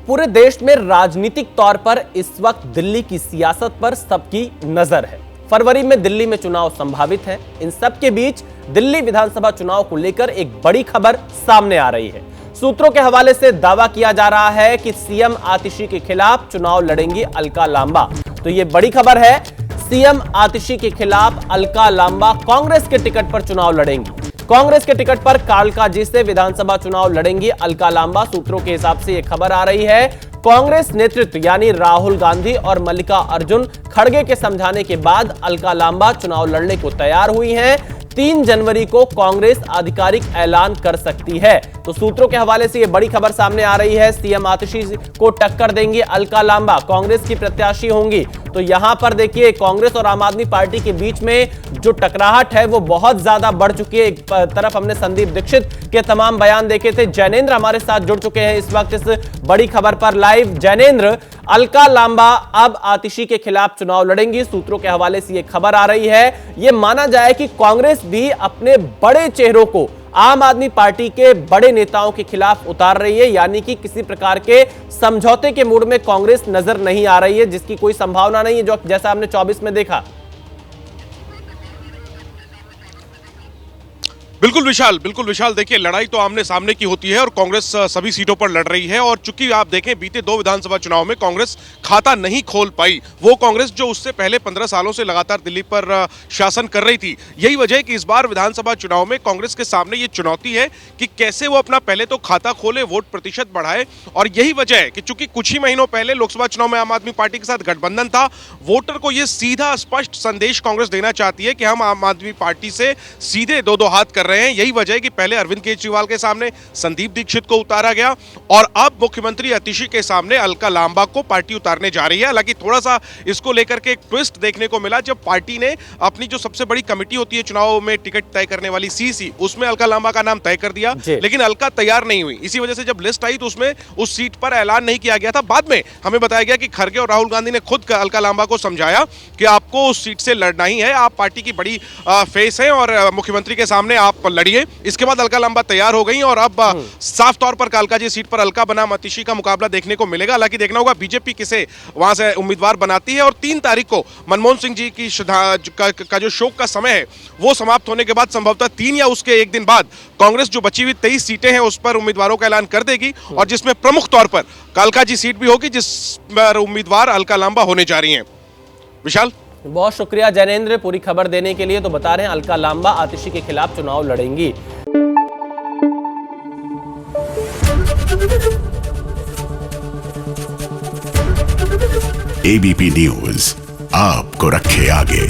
पूरे देश में राजनीतिक तौर पर इस वक्त दिल्ली की सियासत पर सबकी नजर है। फरवरी में दिल्ली में चुनाव संभावित है। इन सब के बीच दिल्ली विधानसभा चुनाव को लेकर एक बड़ी खबर सामने आ रही है। सूत्रों के हवाले से दावा किया जा रहा है कि सीएम आतिशी के खिलाफ चुनाव लड़ेंगी अलका लांबा। तो ये बड़ी खबर है, सीएम आतिशी के खिलाफ अलका लांबा कांग्रेस के टिकट पर चुनाव लड़ेंगी। कांग्रेस के टिकट पर कालकाजी से विधानसभा चुनाव लड़ेंगी अलका लांबा। सूत्रों के हिसाब से यह खबर आ रही है, कांग्रेस नेतृत्व यानी राहुल गांधी और मल्लिकार्जुन खड़गे के समझाने के बाद अलका लांबा चुनाव लड़ने को तैयार हुई हैं। 3 जनवरी को कांग्रेस आधिकारिक ऐलान कर सकती है। तो सूत्रों के हवाले से यह बड़ी खबर सामने आ रही है, सीएम आतिशी को टक्कर देंगी अलका लांबा, कांग्रेस की प्रत्याशी होंगी। तो यहां पर देखिए, कांग्रेस और आम आदमी पार्टी के बीच में जो टकराहट है वो बहुत ज्यादा बढ़ चुकी है। एक तरफ हमने संदीप दीक्षित के तमाम बयान देखे थे। जैनेंद्र हमारे साथ जुड़ चुके हैं इस वक्त इस बड़ी खबर पर लाइव। जैनेंद्र, अलका लांबा अब आतिशी के खिलाफ चुनाव लड़ेंगी। सूत्रों के हवाले से यह खबर आ रही है, यह माना जाए कि कांग्रेस भी अपने बड़े चेहरों को आम आदमी पार्टी के बड़े नेताओं के खिलाफ उतार रही है, यानी कि किसी प्रकार के समझौते के मूड में कांग्रेस नजर नहीं आ रही है, जिसकी कोई संभावना नहीं है, जो जैसा हमने 24 में देखा। बिल्कुल विशाल, देखिए लड़ाई तो आमने सामने की होती है और कांग्रेस सभी सीटों पर लड़ रही है। और चूंकि आप देखें, बीते 2 विधानसभा चुनाव में कांग्रेस खाता नहीं खोल पाई, वो कांग्रेस जो उससे पहले 15 सालों से लगातार दिल्ली पर शासन कर रही थी। यही वजह है कि इस बार विधानसभा चुनाव में कांग्रेस के सामने ये चुनौती है कि कैसे वो अपना पहले तो खाता खोले, वोट प्रतिशत बढ़ाए। और यही वजह है कि चूंकि कुछ ही महीनों पहले लोकसभा चुनाव में आम आदमी पार्टी के साथ गठबंधन था, वोटर को यह सीधा स्पष्ट संदेश कांग्रेस देना चाहती है कि हम आम आदमी पार्टी से सीधे 2-2 हाथ कर रहे हैं। यही वजह है कि पहले अरविंद केजरीवाल के सामने संदीप दीक्षित को उतारा गया और अब मुख्यमंत्री आतिशी के सामने अलका लांबा को पार्टी उतारने जा रही है। हालांकि थोड़ा सा इसको लेकर के एक ट्विस्ट देखने को मिला जब पार्टी ने अपनी जो सबसे बड़ी कमेटी होती है चुनाव में टिकट तय करने वाली सीसी, उसमें अलका लांबा का नाम तय कर दिया, लेकिन अलका तैयार नहीं हुई। इसी वजह से जब लिस्ट आई तो उसमें उस सीट पर ऐलान नहीं किया गया था। बाद में हमें बताया गया कि खड़गे और राहुल गांधी ने खुद अलका लांबा को समझाया कि आपको उस सीट से लड़ना ही है, आप पार्टी की बड़ी फेस हैं और मुख्यमंत्री के सामने आप लड़िए। इसके बाद अलका लांबा तैयार हो गई और अब साफ तौर पर कालकाजी सीट पर अलका बनाम आतिशी का मुकाबला देखने को मिलेगा। हालांकि देखना होगा बीजेपी किसे वहां से उम्मीदवार बनाती है। और 3 तारीख को मनमोहन सिंह जी की का जो शोक का समय है वो समाप्त होने के बाद संभवतः 3 या उसके एक दिन बाद कांग्रेस जो बची हुई 23 सीटें हैं उस पर उम्मीदवारों का ऐलान कर देगी और जिसमें प्रमुख तौर पर कालकाजी सीट भी होगी जिस पर उम्मीदवार अलका लांबा होने जा रही हैं। विशाल, बहुत शुक्रिया जैनेंद्र पूरी खबर देने के लिए। तो बता रहे हैं अलका लांबा आतिशी के खिलाफ चुनाव लड़ेंगी। एबीपी न्यूज आपको रखे आगे।